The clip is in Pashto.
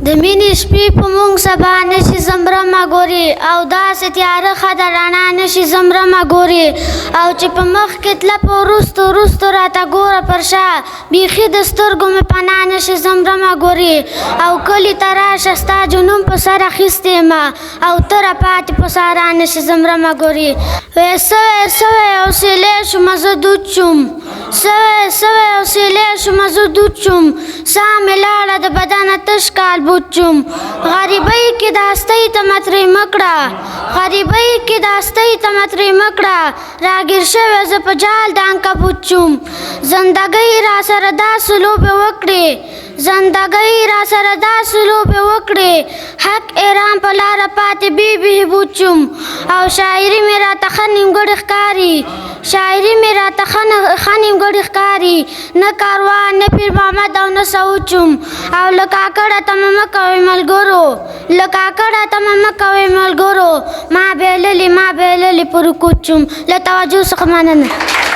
د مینې شپې په مونږ سبا نشي زمرمه ګوري او داسې تیاره ښه د رڼا نشي زمرمه ګوري او چې په مخ کې تله په وروستو وروستو راته ګوره پر شا بیخي د سترګو مې پناه نشي زمرمه ګوري او کلي ته راشه ستا جنون په سر اخیستې یم او ته راپاتې په سارا نشي زمرمه ګوري سوی حوصلې شومه زه دود شوم سوی حوصلې شومه زه دود شوم ساه مې لاړه د بدنه تش کالبوت شوم غریبۍ کې داستۍ ته مه ترې مه کړه غریبۍ کې داستۍ ته مه ترې مه کړه راګیر شوی زه په جال د عنکبوت شوم زندګۍ راسره داسې لوبې وکړې زندګۍ راسره داسې لوبې وکړې حق ایران په لاره پاتې بې بهبود شوم او شاعري مې راته ښه نیمګړې ښکاري شاعري مې راته ښه نیمګړې ښکاري نه کاروان نه پیر محمد او نه سعود شوم او له کاکړه تمه مه کوئ ملګرو له کاکړه تمه مه کوئ ملګرو ما بایللې په رکود شوم له توجه څخه مننه